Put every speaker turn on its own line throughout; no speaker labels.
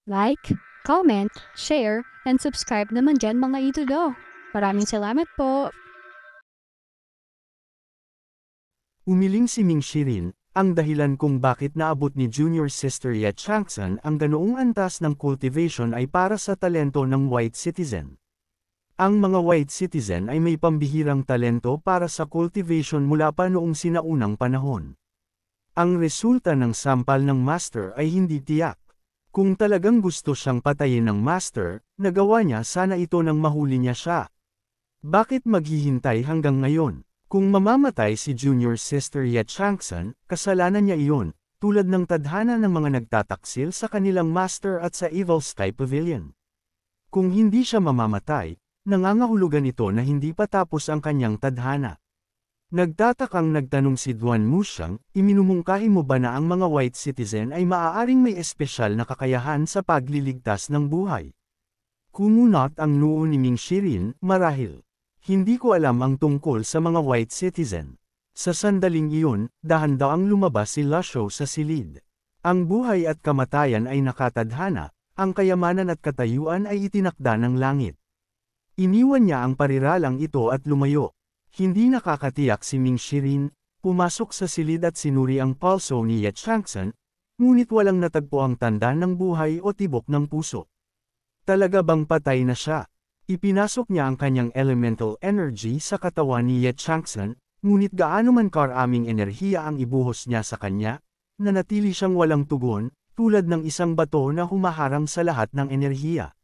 Like, comment, share, and subscribe naman dyan mga idolo. Maraming salamat po!
Umiling si Ming Shirin, ang dahilan kung bakit naabot ni Junior Sister Ye Changsan ang ganoong antas ng cultivation ay para sa talento ng white citizen. Ang mga white citizen ay may pambihirang talento para sa cultivation mula pa noong sinaunang panahon. Ang resulta ng sampal ng master ay hindi tiyak. Kung talagang gusto siyang patayin ng master, nagawa niya sana ito nang mahuli niya siya. Bakit maghihintay hanggang ngayon? Kung mamamatay si Junior Sister Ye Changsan, kasalanan niya iyon, tulad ng tadhana ng mga nagtataksil sa kanilang master at sa Evil Sky Pavilion. Kung hindi siya mamamatay, nangangahulugan ito na hindi pa tapos ang kanyang tadhana. Nagtatakang nagtanong si Duan Muxiang, iminumungkahi mo ba na ang mga white citizen ay maaaring may espesyal na kakayahan sa pagliligtas ng buhay? Kumunot ang noo ni Ming Shirin, marahil. Hindi ko alam ang tungkol sa mga white citizen. Sa sandaling iyon, dahan-daang lumabas si Lasho sa silid. Ang buhay at kamatayan ay nakatadhana, ang kayamanan at katayuan ay itinakda ng langit. Iniwan niya ang pariralang ito at lumayo. Hindi nakakatiyak si Ming Shirin, pumasok sa silid at sinuri ang palso ni Ye Changsan, ngunit walang natagpo ang tanda ng buhay o tibok ng puso. Talaga bang patay na siya? Ipinasok niya ang kanyang elemental energy sa katawan ni Ye Changsan, ngunit gaano man karaming enerhiya ang ibuhos niya sa kanya, nanatili siyang walang tugon, tulad ng isang bato na humaharang sa lahat ng enerhiya.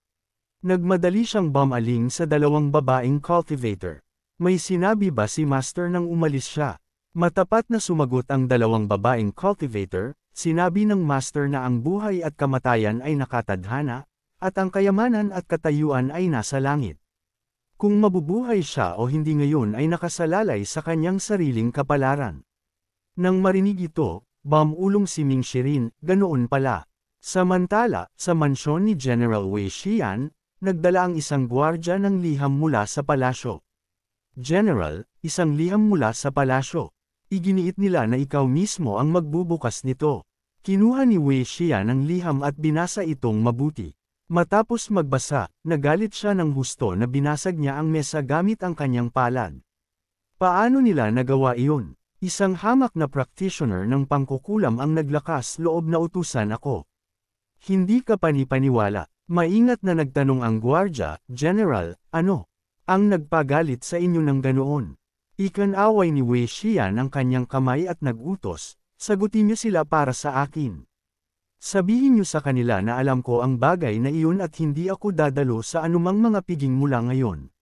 Nagmadali siyang bumaling sa dalawang babaeng cultivator. May sinabi ba si Master nang umalis siya? Matapat na sumagot ang dalawang babaeng cultivator, sinabi ng Master na ang buhay at kamatayan ay nakatadhana, at ang kayamanan at katayuan ay nasa langit. Kung mabubuhay siya o hindi ngayon ay nakasalalay sa kanyang sariling kapalaran. Nang marinig ito, bumulong si Ming Shirin, ganoon pala. Samantala, sa mansyon ni General Wei Xian, nagdala ang isang gwardya ng liham mula sa palasyo. General, isang liham mula sa palasyo. Iginiit nila na ikaw mismo ang magbubukas nito. Kinuha ni Wei Xian ang liham at binasa itong mabuti. Matapos magbasa, nagalit siya ng husto na binasag niya ang mesa gamit ang kanyang palad. Paano nila nagawa iyon? Isang hamak na practitioner ng pangkukulam ang naglakas loob na utusan ako. Hindi ka panipaniwala. Maingat na nagtanong ang gwardya, General, ano? Ang nagpagalit sa inyo ng ganoon. Ikanaway ni Wei Xian ang kanyang kamay at nagutos, sagutin niyo sila para sa akin. Sabihin niyo sa kanila na alam ko ang bagay na iyon at hindi ako dadalo sa anumang mga piging mula ngayon.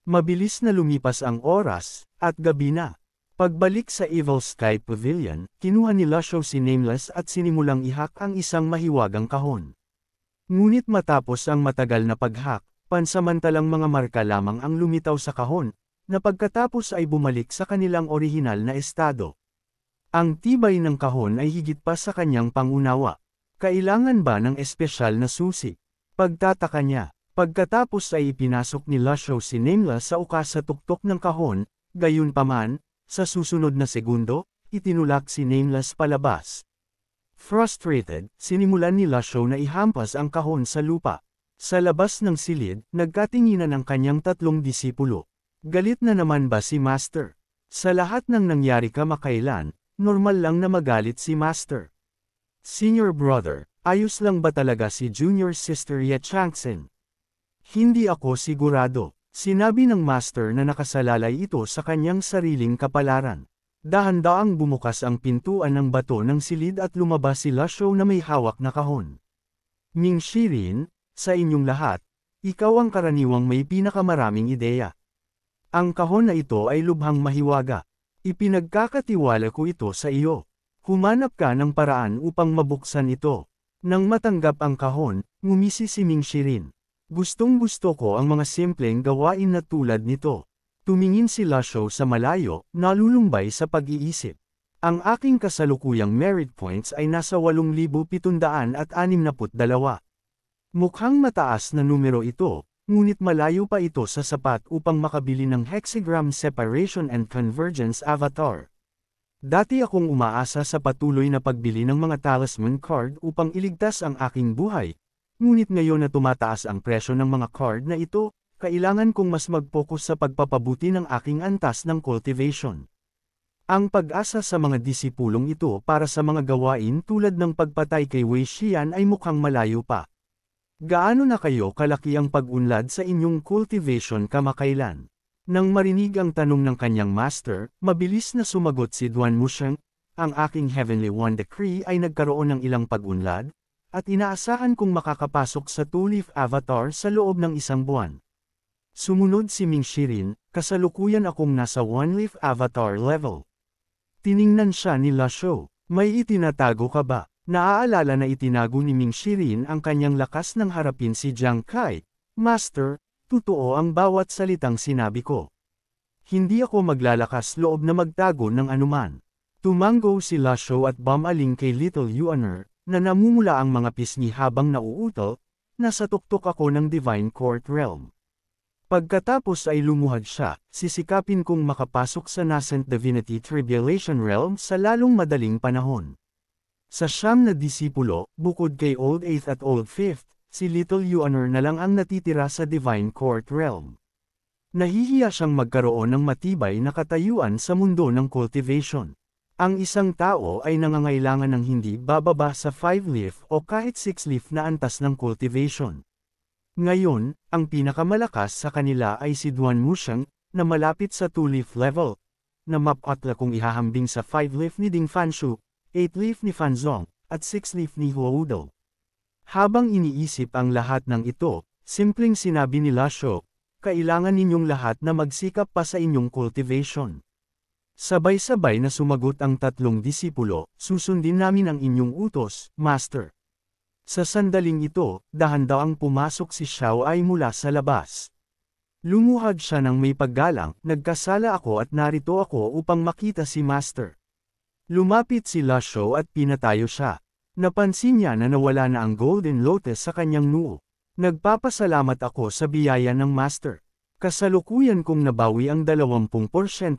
Mabilis na lumipas ang oras, at gabi na. Pagbalik sa Evil Sky Pavilion, kinuha ni Lasho si Nameless at sinimulang ihak ang isang mahiwagang kahon. Ngunit matapos ang matagal na paghak, pansamantalang mga marka lamang ang lumitaw sa kahon, na pagkatapos ay bumalik sa kanilang orihinal na estado. Ang tibay ng kahon ay higit pa sa kanyang pangunawa. Kailangan ba ng espesyal na susi? Pagtataka niya. Pagkatapos ay ipinasok ni Lasho si Nameless sa ukas sa tuktok ng kahon, gayunpaman, sa susunod na segundo, itinulak si Nameless palabas. Frustrated, sinimulan ni Lasho na ihampas ang kahon sa lupa. Sa labas ng silid, nagkatinginan ang kanyang tatlong disipulo. Galit na naman ba si Master? Sa lahat ng nangyari kamakailan, normal lang na magalit si Master. Senior brother, ayos lang ba talaga si Junior Sister Ye Changsan? Hindi ako sigurado. Sinabi ng Master na nakasalalay ito sa kanyang sariling kapalaran. Dahan-daang bumukas ang pintuan ng bato ng silid at lumabas si Lasho na may hawak na kahon. Ming Shirin, sa inyong lahat, ikaw ang karaniwang may pinakamaraming ideya. Ang kahon na ito ay lubhang mahiwaga. Ipinagkakatiwala ko ito sa iyo. Humanap ka ng paraan upang mabuksan ito. Nang matanggap ang kahon, ngumisi si Ming Shirin. Gustong-gusto ko ang mga simpleng gawain na tulad nito. Tumingin si Lasho sa malayo, nalulumbay sa pag-iisip. Ang aking kasalukuyang merit points ay nasa 8,762. Mukhang mataas na numero ito, ngunit malayo pa ito sa sapat upang makabili ng Hexagram Separation and Convergence Avatar. Dati akong umaasa sa patuloy na pagbili ng mga talisman card upang iligtas ang aking buhay, Ngunit ngayon na tumataas ang presyo ng mga card na ito, kailangan kong mas mag-focus sa pagpapabuti ng aking antas ng cultivation. Ang pag-asa sa mga disipulong ito para sa mga gawain tulad ng pagpatay kay Wei Xian ay mukhang malayo pa. Gaano na kayo kalaki ang pag-unlad sa inyong cultivation kamakailan? Nang marinig ang tanong ng kanyang master, mabilis na sumagot si Duan Musheng, ang aking Heavenly One Decree ay nagkaroon ng ilang pag-unlad, at inaasahan kong makakapasok sa Two-Leaf Avatar sa loob ng isang buwan. Sumunod si Ming Shirin, kasalukuyan akong nasa One-Leaf Avatar level. Tiningnan siya ni La Shou. May itinatago ka ba? Naaalala na itinago ni Ming Shirin ang kanyang lakas nang harapin si Jiang Kai. Master, totoo ang bawat salitang sinabi ko. Hindi ako maglalakas loob na magtago ng anuman. Tumango si La Shou at bumaling kay Little Yuaner, na namumula ang mga pisngi habang nauutal, nasa tuktok ako ng Divine Court Realm. Pagkatapos ay lumuhad siya, sisikapin kong makapasok sa Nascent Divinity Tribulation Realm sa lalong madaling panahon. Sa siyam na disipulo, bukod kay Old Eighth at Old Fifth, si Little Yuaner na lang ang natitira sa Divine Court Realm. Nahihiya siyang magkaroon ng matibay na katayuan sa mundo ng cultivation. Ang isang tao ay nangangailangan ng hindi bababa sa 5-leaf o kahit 6-leaf na antas ng cultivation. Ngayon, ang pinakamalakas sa kanila ay si Duan Musheng, na malapit sa 2-leaf level, na mapatla kung ihahambing sa 5-leaf ni Ding Fanshu, 8-leaf ni Fanzong, at 6-leaf ni Huoudou. Habang iniisip ang lahat ng ito, simpleng sinabi ni La Shou, kailangan ninyong lahat na magsikap pa sa inyong cultivation. Sabay-sabay na sumagot ang tatlong disipulo, susundin namin ang inyong utos, Master. Sa sandaling ito, dahan-dahang pumasok si Xiao Ai mula sa labas. Lumuhad siya ng may paggalang, nagkasala ako at narito ako upang makita si Master. Lumapit si La Shou at pinatayo siya. Napansin niya na nawala na ang Golden Lotus sa kanyang noo. Nagpapasalamat ako sa biyaya ng Master. Kasalukuyan kong nabawi ang 20%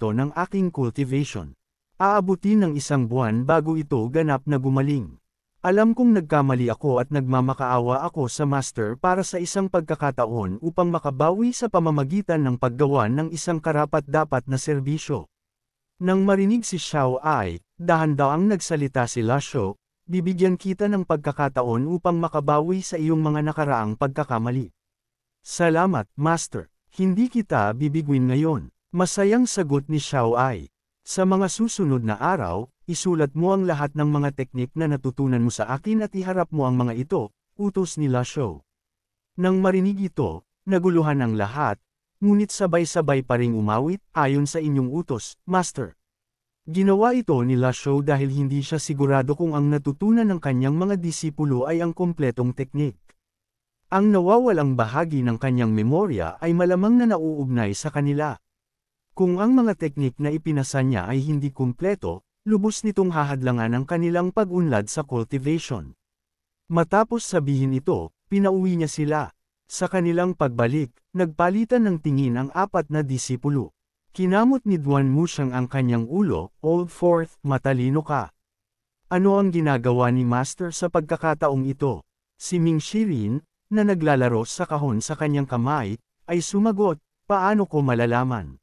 ng aking cultivation. Aabutin ng isang buwan bago ito ganap na gumaling. Alam kong nagkamali ako at nagmamakaawa ako sa Master para sa isang pagkakataon upang makabawi sa pamamagitan ng paggawa ng isang karapat-dapat na serbisyo. Nang marinig si Xiao Ai, dahan-dahang nagsalita si La Shou, bibigyan kita ng pagkakataon upang makabawi sa iyong mga nakaraang pagkakamali. Salamat, Master. Hindi kita bibigwin ngayon. Masayang sagot ni Xiao Ai. Sa mga susunod na araw, isulat mo ang lahat ng mga teknik na natutunan mo sa akin at iharap mo ang mga ito, utos ni La Shou. Nang marinig ito, naguluhan ang lahat, ngunit sabay-sabay pa ring umawit, ayon sa inyong utos, Master. Ginawa ito ni La Shou dahil hindi siya sigurado kung ang natutunan ng kanyang mga disipulo ay ang kompletong teknik. Ang nawawalang bahagi ng kanyang memorya ay malamang na nauugnay sa kanila. Kung ang mga teknik na ipinasa niya ay hindi kumpleto, lubos nitong hahadlangan ang kanilang pag-unlad sa cultivation. Matapos sabihin ito, pinauwi niya sila. Sa kanilang pagbalik, nagpalitan ng tingin ang apat na disipulo. Kinamot ni Duan Musheng ang kanyang ulo, Old Fourth, matalino ka. Ano ang ginagawa ni Master sa pagkakataong ito? Si Ming Shirin, na naglalaro sa kahon sa kanyang kamay, ay sumagot, paano ko malalaman?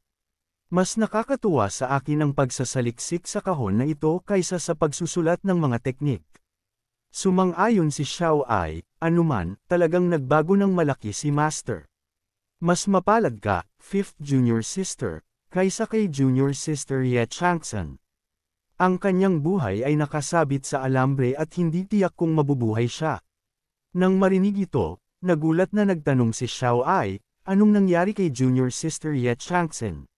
Mas nakakatuwa sa akin ang pagsasaliksik sa kahon na ito kaysa sa pagsusulat ng mga teknik. Sumang-ayon si Xiao Ai, anuman, talagang nagbago ng malaki si Master. Mas mapalad ka, 5th Junior Sister, kaysa kay Junior Sister Ye Changsan. Ang kanyang buhay ay nakasabit sa alambre at hindi tiyak kung mabubuhay siya. Nang marinig ito, nagulat na nagtanong si Xiao Ai, anong nangyari kay Junior Sister Ye Changsan?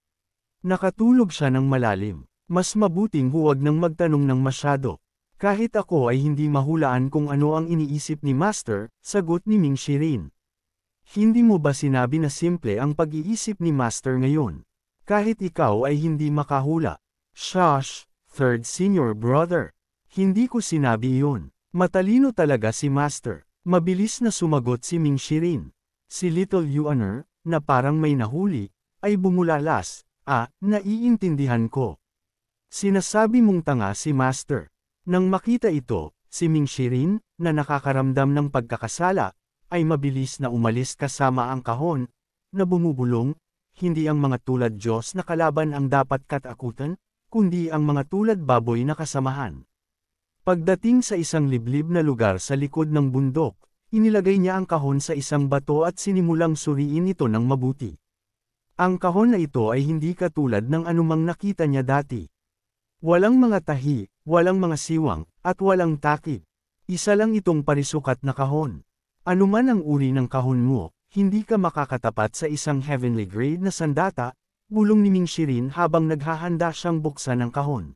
Nakatulog siya ng malalim. Mas mabuting huwag nang magtanong ng masyado. Kahit ako ay hindi mahulaan kung ano ang iniisip ni Master, sagot ni Ming Shirin. Hindi mo ba sinabi na simple ang pag-iisip ni Master ngayon? Kahit ikaw ay hindi makahula. Shush, third senior brother. Hindi ko sinabi iyon. Matalino talaga si Master. Mabilis na sumagot si Ming Shirin. Si Little Yuaner, na parang may nahuli, ay bumulalas. Naiintindihan ko. Sinasabi mong tanga si Master. Nang makita ito, si Ming Shirin, na nakakaramdam ng pagkakasala, ay mabilis na umalis kasama ang kahon, na bumubulong, hindi ang mga tulad Diyos na kalaban ang dapat katakutan, kundi ang mga tulad baboy na kasamahan. Pagdating sa isang liblib na lugar sa likod ng bundok, inilagay niya ang kahon sa isang bato at sinimulang suriin ito ng mabuti. Ang kahon na ito ay hindi katulad ng anumang nakita niya dati. Walang mga tahi, walang mga siwang, at walang takip. Isa lang itong parisukat na kahon. Anuman ang uri ng kahon mo, hindi ka makakatapat sa isang heavenly grade na sandata, bulong ni Ming Shirin habang naghahanda siyang buksan ang kahon.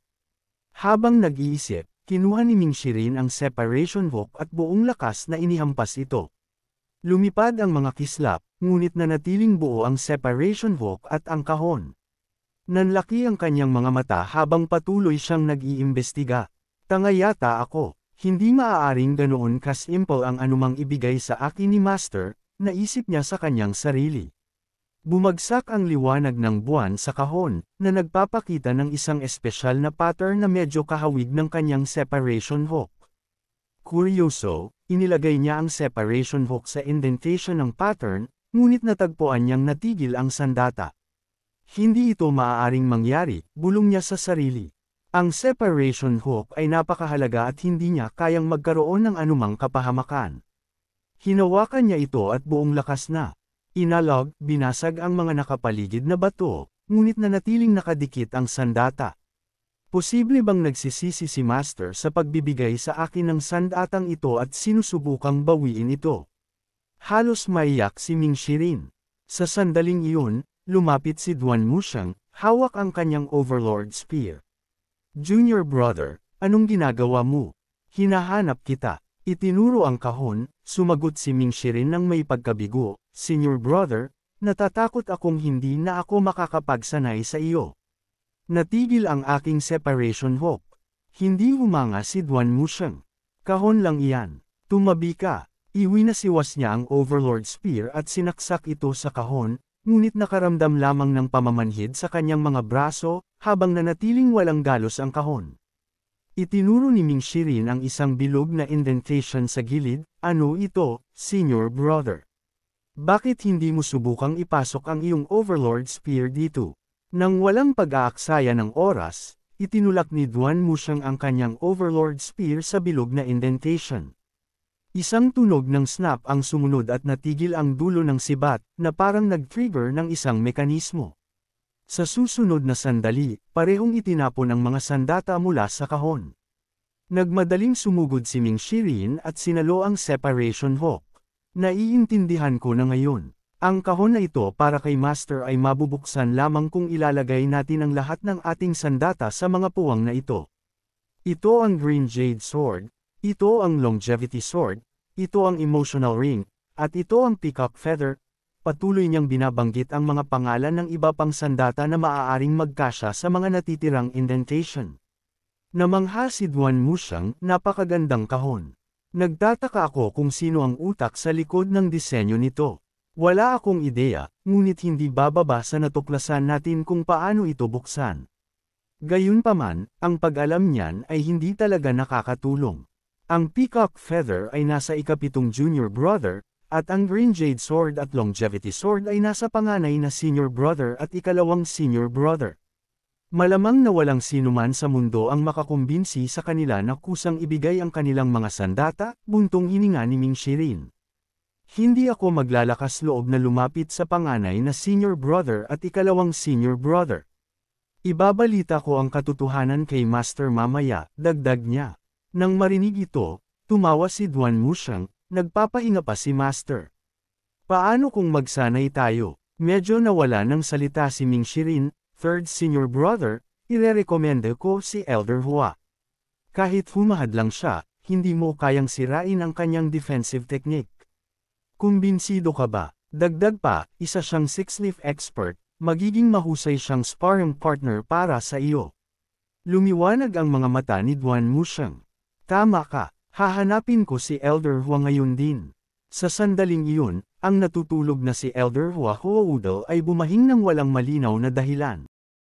Habang nag-iisip, kinuha ni Ming Shirin ang separation hook at buong lakas na inihampas ito. Lumipad ang mga kislap, ngunit nanatiling buo ang separation hook at ang kahon. Nanlaki ang kanyang mga mata habang patuloy siyang nag-iimbestiga. Tanga yata ako. Hindi maaaring ganoon kasimple ang anumang ibigay sa akin ni Master, naisip niya sa kanyang sarili. Bumagsak ang liwanag ng buwan sa kahon, na nagpapakita ng isang espesyal na pattern na medyo kahawig ng kanyang separation hook. Kuryoso, inilagay niya ang separation hook sa indentation ng pattern, ngunit natagpuan niyang natigil ang sandata. Hindi ito maaaring mangyari, bulong niya sa sarili. Ang separation hook ay napakahalaga at hindi niya kayang magkaroon ng anumang kapahamakan. Hinawakan niya ito at buong lakas na. Inalog, binasag ang mga nakapaligid na bato, ngunit nanatiling nakadikit ang sandata. Posible bang nagsisisi si Master sa pagbibigay sa akin ng sandatang ito at sinusubukang bawiin ito? Halos maiyak si Ming Shirin. Sa sandaling iyon, lumapit si Duan Muxiang, hawak ang kanyang Overlord Spear. Junior brother, anong ginagawa mo? Hinahanap kita. Itinuro ang kahon, sumagot si Ming Shirin ng may pagkabigo, Senior brother, natatakot akong hindi na ako makakapagsanay sa iyo. Natigil ang aking separation hook. Hindi humanga si Duan Muxiang. Kahon lang iyan. Tumabi ka. Iwinasiwas niya ang Overlord Spear at sinaksak ito sa kahon, ngunit nakaramdam lamang ng pamamanhid sa kanyang mga braso, habang nanatiling walang galos ang kahon. Itinuro ni Ming Shirin ang isang bilog na indentation sa gilid, ano ito, Senior brother? Bakit hindi mo subukang ipasok ang iyong Overlord Spear dito? Nang walang pag-aaksaya ng oras, itinulak ni Duan Muxiang ang kanyang Overlord Spear sa bilog na indentation. Isang tunog ng snap ang sumunod at natigil ang dulo ng sibat, na parang nag-trigger ng isang mekanismo. Sa susunod na sandali, parehong itinapon ang mga sandata mula sa kahon. Nagmadaling sumugod si Ming Shirin at sinalo ang separation hook. Naiintindihan ko na ngayon. Ang kahon na ito para kay Master ay mabubuksan lamang kung ilalagay natin ang lahat ng ating sandata sa mga puwang na ito. Ito ang Green Jade Sword, ito ang Longevity Sword, ito ang Emotional Ring, at ito ang Peacock Feather. Patuloy niyang binabanggit ang mga pangalan ng iba pang sandata na maaaring magkasya sa mga natitirang indentation. Namangha si Duan Muxiang, napakagandang kahon. Nagtataka ako kung sino ang utak sa likod ng disenyo nito. Wala akong ideya, ngunit hindi bababa sa natuklasan natin kung paano ito buksan. Gayunpaman, ang pag-alam niyan ay hindi talaga nakakatulong. Ang Peacock Feather ay nasa ikapitong junior brother, at ang Green Jade Sword at Longevity Sword ay nasa panganay na senior brother at ikalawang senior brother. Malamang na walang sinuman sa mundo ang makakumbinsi sa kanila na kusang ibigay ang kanilang mga sandata, buntong hininga ni Ming Shirin. Hindi ako maglalakas loob na lumapit sa panganay na senior brother at ikalawang senior brother. Ibabalita ko ang katotohanan kay Master mamaya, dagdag niya. Nang marinig ito, tumawa si Duan Muxiang, nagpapahinga pa si Master. Paano kung magsanay tayo? Medyo nawala ng salita si Ming Shirin, third senior brother, irerekomenda ko si Elder Hua. Kahit humahad lang siya, hindi mo kayang sirain ang kanyang defensive technique. Kumbinsido ka ba? Dagdag pa, isa siyang six-leaf expert, magiging mahusay siyang sparring partner para sa iyo. Lumiwanag ang mga mata ni Duan Muxiang. Tama ka, hahanapin ko si Elder Hua ngayon din. Sa sandaling iyon, ang natutulog na si Elder Hua Huaudel ay bumahing ng walang malinaw na dahilan.